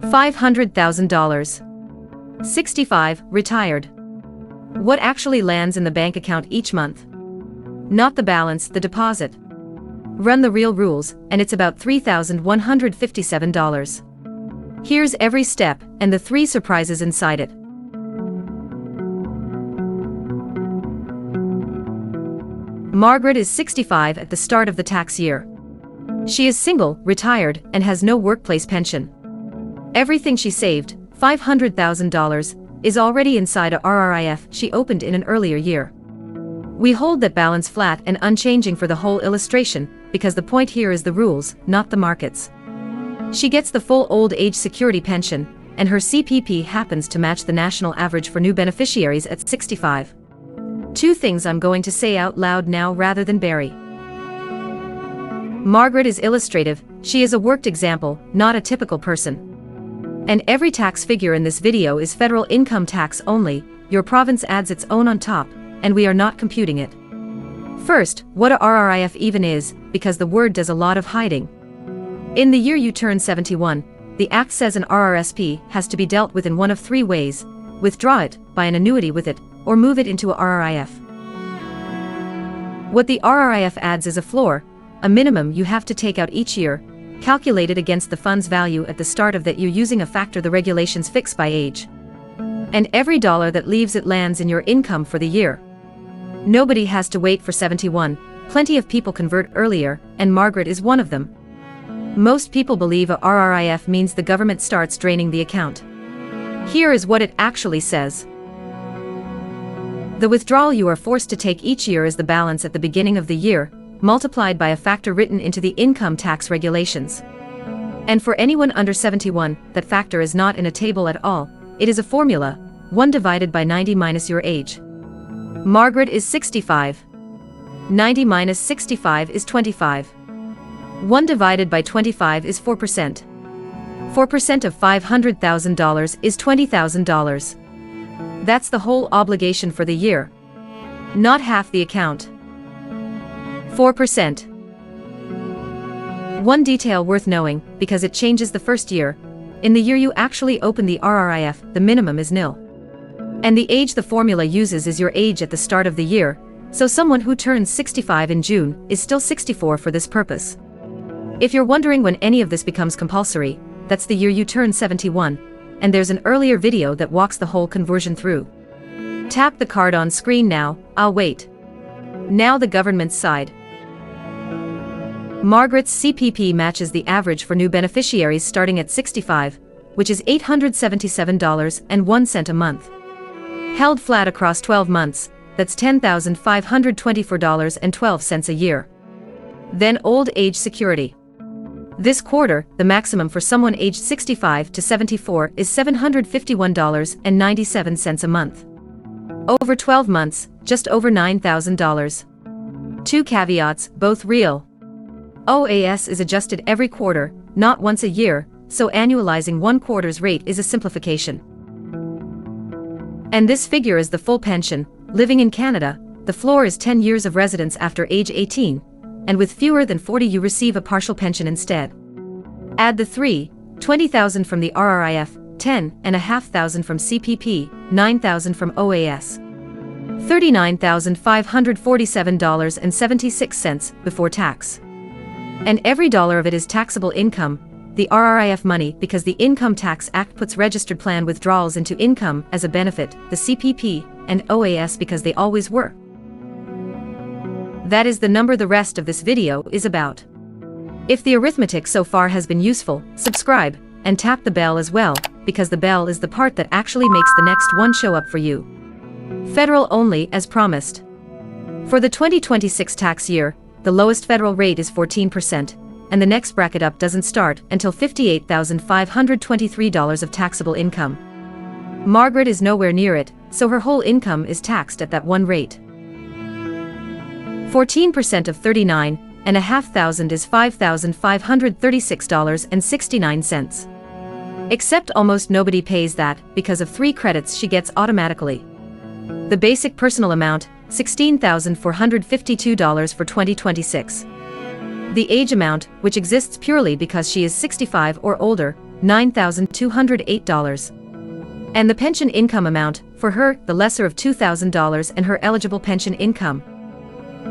$500,000. 65, retired. What actually lands in the bank account each month? Not the balance, the deposit. Run the real rules, and it's about $3,157. Here's every step, and the 3 surprises inside it. Margaret is 65 at the start of the tax year. She is single, retired, and has no workplace pension. Everything she saved, $500,000, is already inside a RRIF she opened in an earlier year. We hold that balance flat and unchanging for the whole illustration, because the point here is the rules, not the markets. She gets the full old age security pension, and her CPP happens to match the national average for new beneficiaries at 65. 2 things I'm going to say out loud now rather than bury. Margaret is illustrative, she is a worked example, not a typical person. And every tax figure in this video is federal income tax only, your province adds its own on top, and we are not computing it. First, what a RRIF even is, because the word does a lot of hiding. In the year you turn 71, the Act says an RRSP has to be dealt with in one of 3 ways: withdraw it, buy an annuity with it, or move it into a RRIF. What the RRIF adds is a floor, a minimum you have to take out each year, calculated against the fund's value at the start of that year using a factor the regulations fix by age. And every dollar that leaves it lands in your income for the year. Nobody has to wait for 71, plenty of people convert earlier, and Margaret is one of them. Most people believe a RRIF means the government starts draining the account. Here is what it actually says. The withdrawal you are forced to take each year is the balance at the beginning of the year, multiplied by a factor written into the income tax regulations. And for anyone under 71, that factor is not in a table at all, it is a formula, 1 divided by 90 minus your age. Margaret is 65. 90 minus 65 is 25. 1 divided by 25 is 4%. 4% of $500,000 is $20,000. That's the whole obligation for the year. Not half the account. 4%. One detail worth knowing, because it changes the first year. In the year you actually open the RRIF, the minimum is nil. And the age the formula uses is your age at the start of the year, so someone who turns 65 in June is still 64 for this purpose. If you're wondering when any of this becomes compulsory, that's the year you turn 71, and there's an earlier video that walks the whole conversion through. Tap the card on screen now, I'll wait. Now the government's side. Margaret's CPP matches the average for new beneficiaries starting at 65, which is $877.01 a month. Held flat across 12 months, that's $10,524.12 a year. Then old age security. This quarter, the maximum for someone aged 65 to 74 is $751.97 a month. Over 12 months, just over $9,000. 2 caveats, both real. OAS is adjusted every quarter, not once a year, so annualizing 1 quarter's rate is a simplification. And this figure is the full pension. Living in Canada, the floor is 10 years of residence after age 18, and with fewer than 40 you receive a partial pension instead. Add the 20,000 from the RRIF, 10,500 from CPP, 9,000 from OAS. $39,547.76 before tax. And every dollar of it is taxable income, the RRIF money, because the Income Tax Act puts registered plan withdrawals into income as a benefit, the CPP and OAS because they always were. That is the number the rest of this video is about. If the arithmetic so far has been useful, subscribe, and tap the bell as well, because the bell is the part that actually makes the next one show up for you. Federal only as promised. For the 2026 tax year, the lowest federal rate is 14%, and the next bracket up doesn't start until $58,523 of taxable income. Margaret is nowhere near it, so her whole income is taxed at that one rate. 14% of $39,500 is $5,536.69. Except almost nobody pays that, because of 3 credits she gets automatically. The basic personal amount, $16,452 for 2026. The age amount, which exists purely because she is 65 or older, $9,208. And the pension income amount, for her, the lesser of $2,000 and her eligible pension income.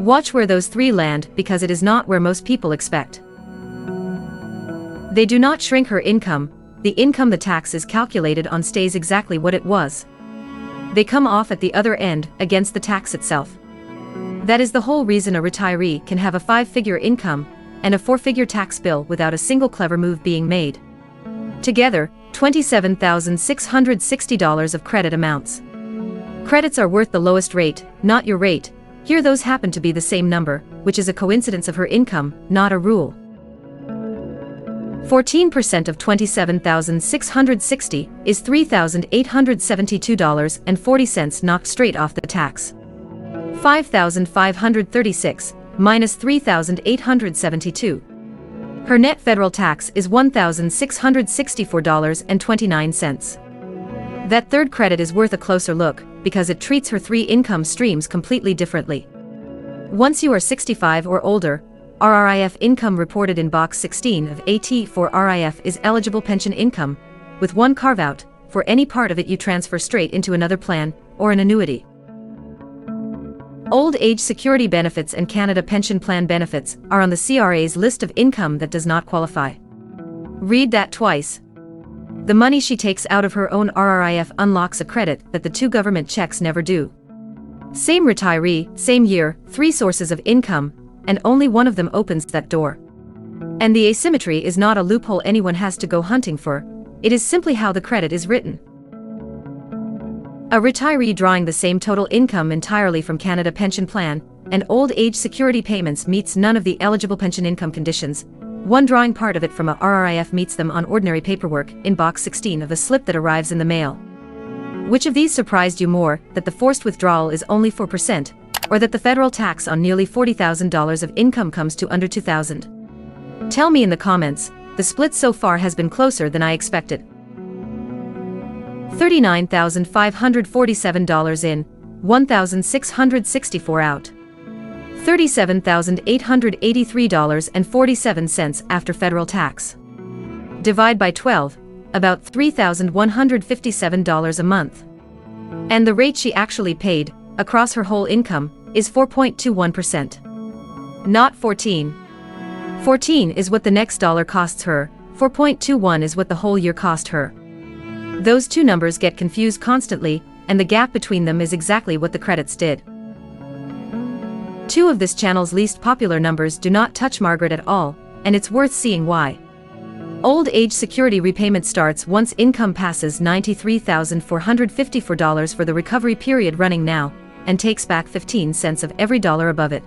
Watch where those three land, because it is not where most people expect. They do not shrink her income. The income the tax is calculated on stays exactly what it was. They come off at the other end, against the tax itself. That is the whole reason a retiree can have a 5-figure income and a 4-figure tax bill without a single clever move being made. Together, $27,660 of credit amounts. Credits are worth the lowest rate, not your rate. Here those happen to be the same number, which is a coincidence of her income, not a rule. 14% of $27,660 is $3,872.40 knocked straight off the tax. $5,536 minus $3,872. Her net federal tax is $1,664.29. That third credit is worth a closer look, because it treats her three income streams completely differently. Once you are 65 or older, RRIF income reported in Box 16 of AT for RRIF is eligible pension income, with one carve-out: for any part of it you transfer straight into another plan, or an annuity. Old age security benefits and Canada Pension Plan benefits are on the CRA's list of income that does not qualify. Read that twice. The money she takes out of her own RRIF unlocks a credit that the two government checks never do. Same retiree, same year, three sources of income, and only one of them opens that door. And the asymmetry is not a loophole anyone has to go hunting for, it is simply how the credit is written. A retiree drawing the same total income entirely from Canada Pension Plan and old age security payments meets none of the eligible pension income conditions. One drawing part of it from a RRIF meets them on ordinary paperwork in Box 16 of the slip that arrives in the mail. Which of these surprised you more, that the forced withdrawal is only 4%, or that the federal tax on nearly $40,000 of income comes to under $2,000? Tell me in the comments. The split so far has been closer than I expected. $39,547 in, $1,664 out. $37,883.47 after federal tax. Divide by 12, about $3,157 a month. And the rate she actually paid, across her whole income, is 4.21%. Not 14. 14 is what the next dollar costs her, 4.21 is what the whole year cost her. Those two numbers get confused constantly, and the gap between them is exactly what the credits did. Two of this channel's least popular numbers do not touch Margaret at all, and it's worth seeing why. Old age security repayment starts once income passes $93,454 for the recovery period running now, and takes back 15 cents of every dollar above it.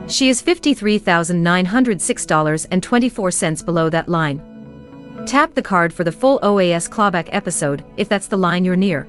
She is $53,906.24 below that line. Tap the card for the full OAS clawback episode if that's the line you're near.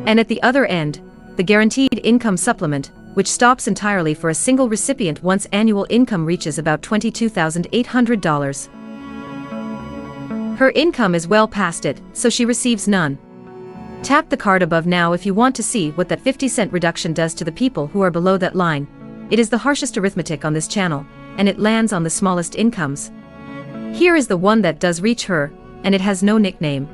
And at the other end, the guaranteed income supplement, which stops entirely for a single recipient once annual income reaches about $22,800. Her income is well past it, so she receives none. Tap the card above now if you want to see what that 50-cent reduction does to the people who are below that line. It is the harshest arithmetic on this channel, and it lands on the smallest incomes. Here is the one that does reach her, and it has no nickname.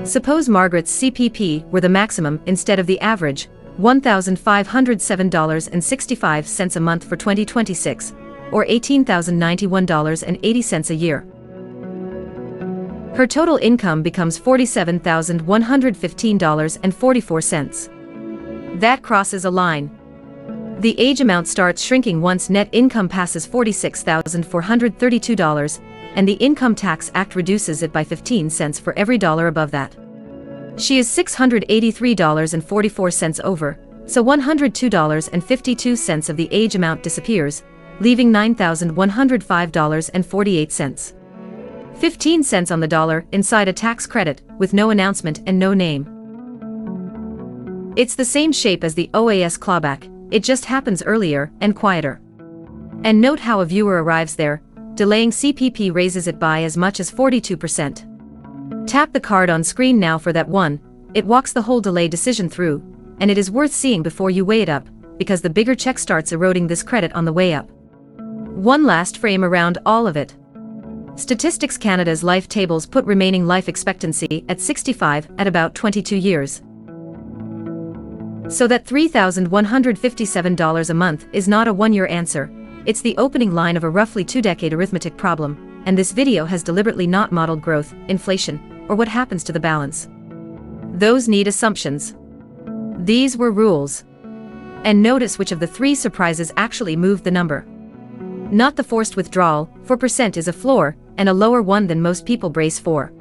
Suppose Margaret's CPP were the maximum instead of the average, $1,507.65 a month for 2026, or $18,091.80 a year. Her total income becomes $47,115.44. That crosses a line. The age amount starts shrinking once net income passes $46,432, and the Income Tax Act reduces it by 15 cents for every dollar above that. She is $683.44 over, so $102.52 of the age amount disappears, leaving $9,105.48. 15 cents on the dollar inside a tax credit, with no announcement and no name. It's the same shape as the OAS clawback, it just happens earlier and quieter. And note how a viewer arrives there, delaying CPP raises it by as much as 42%. Tap the card on screen now for that one, it walks the whole delay decision through, and it is worth seeing before you weigh it up, because the bigger check starts eroding this credit on the way up. One last frame around all of it. Statistics Canada's life tables put remaining life expectancy at 65 at about 22 years. So that $3,157 a month is not a one-year answer, it's the opening line of a roughly two-decade arithmetic problem, and this video has deliberately not modeled growth, inflation, or what happens to the balance. Those need assumptions. These were rules. And notice which of the three surprises actually moved the number. Not the forced withdrawal, 4% is a floor, and a lower one than most people brace for.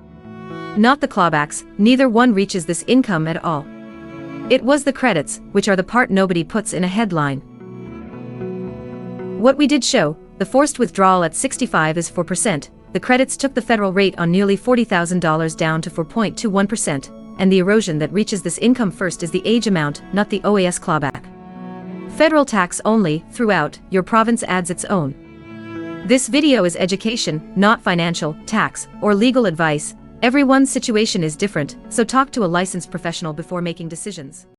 Not the clawbacks, neither one reaches this income at all. It was the credits, which are the part nobody puts in a headline. What we did show, the forced withdrawal at 65 is 4%, the credits took the federal rate on nearly $40,000 down to 4.21%, and the erosion that reaches this income first is the age amount, not the OAS clawback. Federal tax only, throughout, your province adds its own. This video is education, not financial, tax, or legal advice. Everyone's situation is different, so talk to a licensed professional before making decisions.